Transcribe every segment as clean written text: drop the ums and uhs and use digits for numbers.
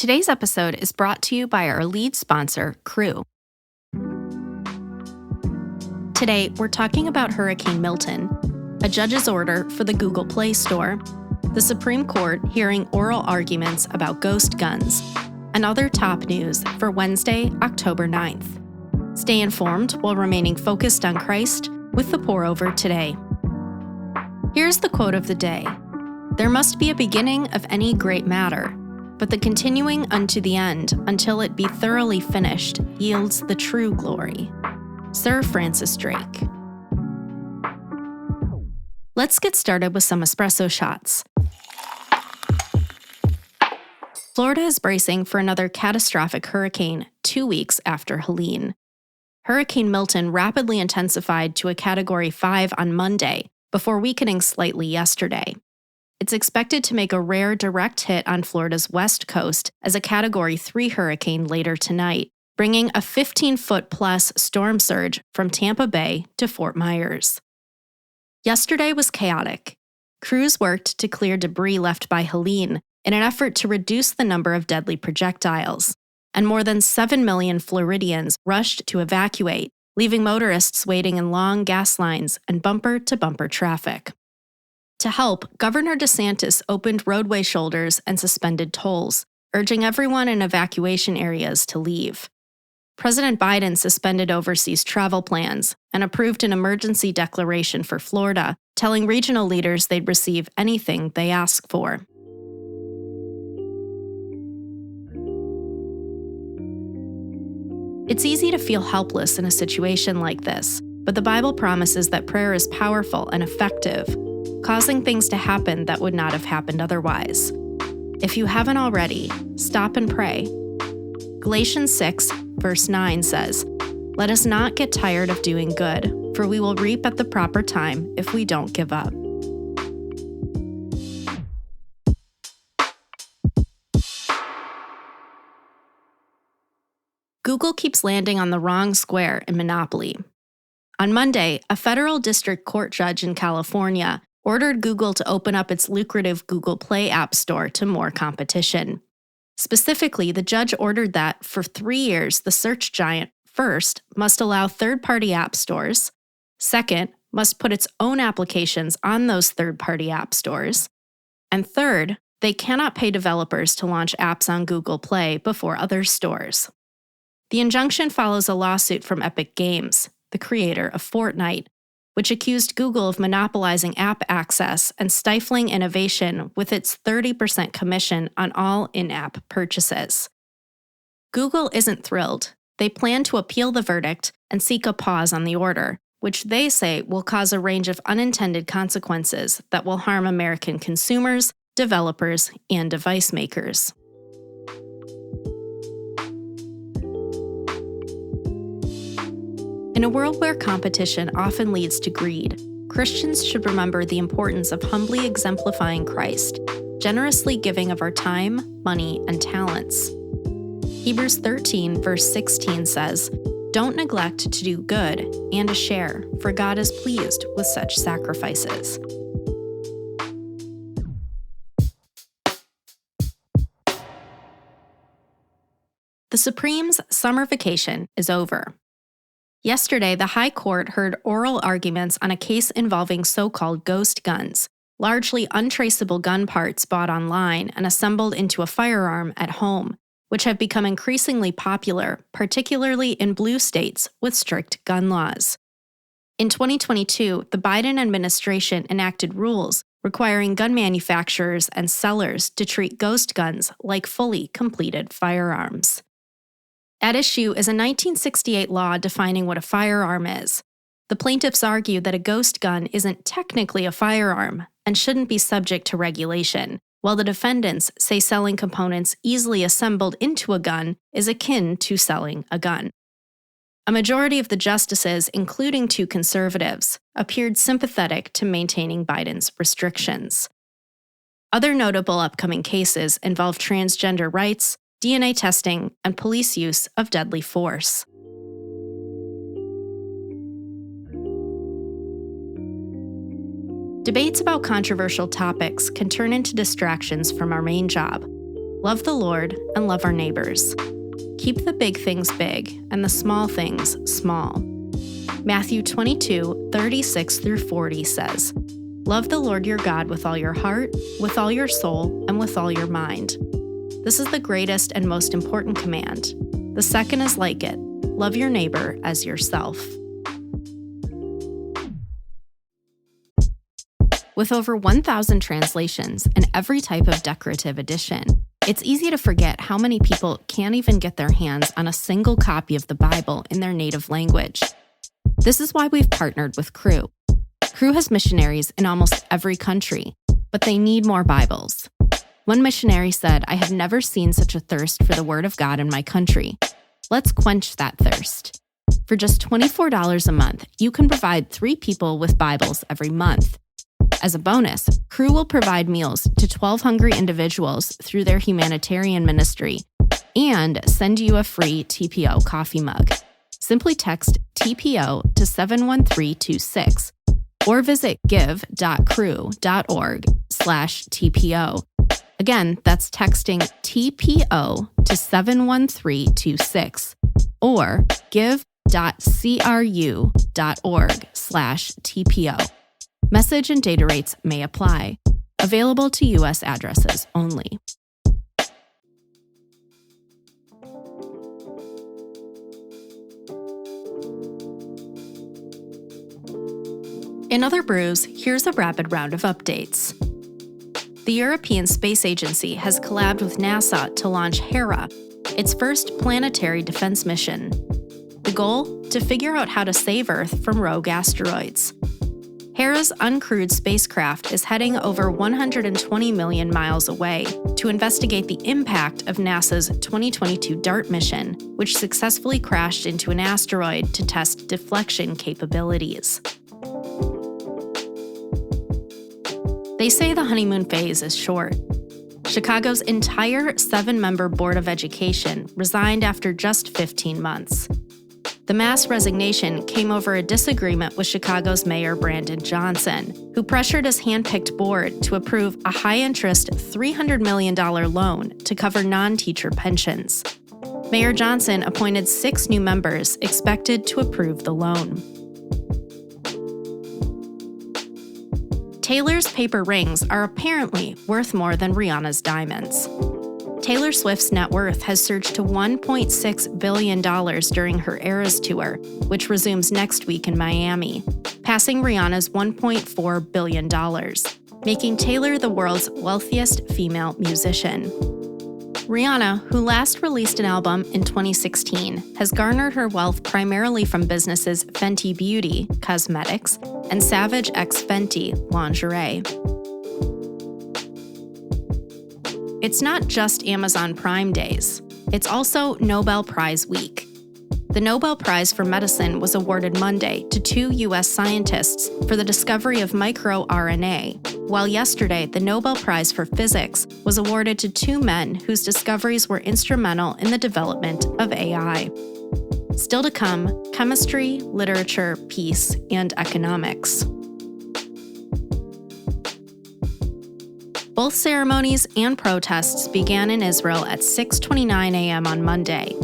Today's episode is brought to you by our lead sponsor, Crew. Today, we're talking about Hurricane Milton, a judge's order for the Google Play Store, the Supreme Court hearing oral arguments about ghost guns, and other top news for Wednesday, October 9th. Stay informed while remaining focused on Christ with the pour-over today. Here's the quote of the day. There must be a beginning of any great matter, but the continuing unto the end until it be thoroughly finished yields the true glory. Sir Francis Drake. Let's get started with some espresso shots. Florida is bracing for another catastrophic hurricane 2 weeks after Helene. Hurricane Milton rapidly intensified to a Category 5 on Monday before weakening slightly yesterday. It's expected to make a rare direct hit on Florida's west coast as a Category 3 hurricane later tonight, bringing a 15-foot-plus storm surge from Tampa Bay to Fort Myers. Yesterday was chaotic. Crews worked to clear debris left by Helene in an effort to reduce the number of deadly projectiles, and more than 7 million Floridians rushed to evacuate, leaving motorists waiting in long gas lines and bumper-to-bumper traffic. To help, Governor DeSantis opened roadway shoulders and suspended tolls, urging everyone in evacuation areas to leave. President Biden suspended overseas travel plans and approved an emergency declaration for Florida, telling regional leaders they'd receive anything they ask for. It's easy to feel helpless in a situation like this, but the Bible promises that prayer is powerful and effective, causing things to happen that would not have happened otherwise. If you haven't already, stop and pray. Galatians 6, verse 9 says, "Let us not get tired of doing good, for we will reap at the proper time if we don't give up." Google keeps landing on the wrong square in monopoly. On Monday, a federal district court judge in California ordered Google to open up its lucrative Google Play App Store to more competition. Specifically, the judge ordered that, for 3 years, the search giant, first, must allow third-party app stores, second, must put its own applications on those third-party app stores, and third, they cannot pay developers to launch apps on Google Play before other stores. The injunction follows a lawsuit from Epic Games, the creator of Fortnite, which accused Google of monopolizing app access and stifling innovation with its 30% commission on all in-app purchases. Google isn't thrilled. They plan to appeal the verdict and seek a pause on the order, which they say will cause a range of unintended consequences that will harm American consumers, developers, and device makers. In a world where competition often leads to greed, Christians should remember the importance of humbly exemplifying Christ, generously giving of our time, money, and talents. Hebrews 13, verse 16 says, "Don't neglect to do good and to share, for God is pleased with such sacrifices." The Supreme's summer vacation is over. Yesterday, the High Court heard oral arguments on a case involving so-called ghost guns, largely untraceable gun parts bought online and assembled into a firearm at home, which have become increasingly popular, particularly in blue states with strict gun laws. In 2022, the Biden administration enacted rules requiring gun manufacturers and sellers to treat ghost guns like fully completed firearms. At issue is a 1968 law defining what a firearm is. The plaintiffs argue that a ghost gun isn't technically a firearm and shouldn't be subject to regulation, while the defendants say selling components easily assembled into a gun is akin to selling a gun. A majority of the justices, including 2 conservatives, appeared sympathetic to maintaining Biden's restrictions. Other notable upcoming cases involve transgender rights, DNA testing, and police use of deadly force. Debates about controversial topics can turn into distractions from our main job. Love the Lord and love our neighbors. Keep the big things big and the small things small. Matthew 22:36-40 says, Love the Lord your God with all your heart, with all your soul, and with all your mind. This is the greatest and most important command. The second is like it. Love your neighbor as yourself. With over 1,000 translations and every type of decorative edition, it's easy to forget how many people can't even get their hands on a single copy of the Bible in their native language. This is why we've partnered with Cru. Cru has missionaries in almost every country, but they need more Bibles. One missionary said, I have never seen such a thirst for the Word of God in my country. Let's quench that thirst. For just $24 a month, you can provide 3 people with Bibles every month. As a bonus, Cru will provide meals to 12 hungry individuals through their humanitarian ministry and send you a free TPO coffee mug. Simply text TPO to 71326 or visit give.cru.org/TPO. Again, that's texting TPO to 71326 or give.cru.org/TPO. Message and data rates may apply. Available to U.S. addresses only. In other brews, here's a rapid round of updates. The European Space Agency has collabed with NASA to launch Hera, its first planetary defense mission. The goal? To figure out how to save Earth from rogue asteroids. Hera's uncrewed spacecraft is heading over 120 million miles away to investigate the impact of NASA's 2022 DART mission, which successfully crashed into an asteroid to test deflection capabilities. They say the honeymoon phase is short. Chicago's entire 7-member Board of Education resigned after just 15 months. The mass resignation came over a disagreement with Chicago's Mayor Brandon Johnson, who pressured his handpicked board to approve a high-interest $300 million loan to cover non-teacher pensions. Mayor Johnson appointed 6 new members expected to approve the loan. Taylor's paper rings are apparently worth more than Rihanna's diamonds. Taylor Swift's net worth has surged to $1.6 billion during her Eras tour, which resumes next week in Miami, passing Rihanna's $1.4 billion, making Taylor the world's wealthiest female musician. Rihanna, who last released an album in 2016, has garnered her wealth primarily from businesses Fenty Beauty, cosmetics, and Savage x Fenty, lingerie. It's not just Amazon Prime Days. It's also Nobel Prize Week. The Nobel Prize for Medicine was awarded Monday to 2 U.S. scientists for the discovery of microRNA, while yesterday the Nobel Prize for Physics was awarded to 2 men whose discoveries were instrumental in the development of AI. Still to come, chemistry, literature, peace, and economics. Both ceremonies and protests began in Israel at 6:29 a.m. on Monday,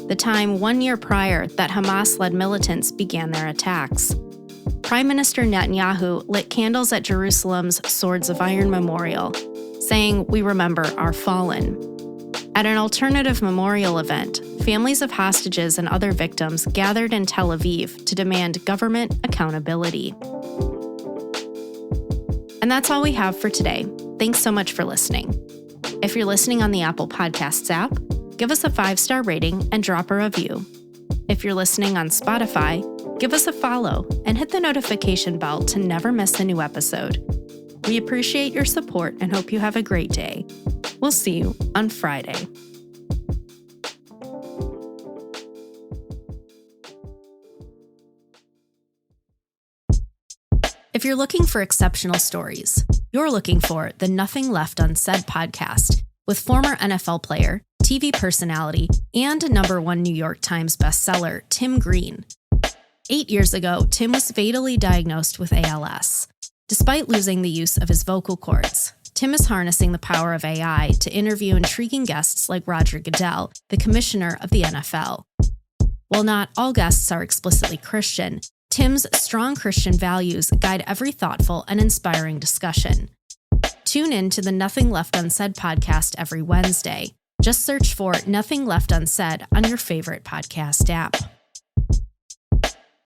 the time 1 year prior that Hamas-led militants began their attacks. Prime Minister Netanyahu lit candles at Jerusalem's Swords of Iron Memorial, saying, "We remember our fallen." At an alternative memorial event, families of hostages and other victims gathered in Tel Aviv to demand government accountability. And that's all we have for today. Thanks so much for listening. If you're listening on the Apple Podcasts app, give us a 5-star rating and drop a review. If you're listening on Spotify, give us a follow and hit the notification bell to never miss a new episode. We appreciate your support and hope you have a great day. We'll see you on Friday. If you're looking for exceptional stories, you're looking for the Nothing Left Unsaid podcast with former NFL player, TV personality, and a #1 New York Times bestseller, Tim Green. 8 years ago, Tim was fatally diagnosed with ALS. Despite losing the use of his vocal cords, Tim is harnessing the power of AI to interview intriguing guests like Roger Goodell, the commissioner of the NFL. While not all guests are explicitly Christian, Tim's strong Christian values guide every thoughtful and inspiring discussion. Tune in to the Nothing Left Unsaid podcast every Wednesday. Just search for Nothing Left Unsaid on your favorite podcast app.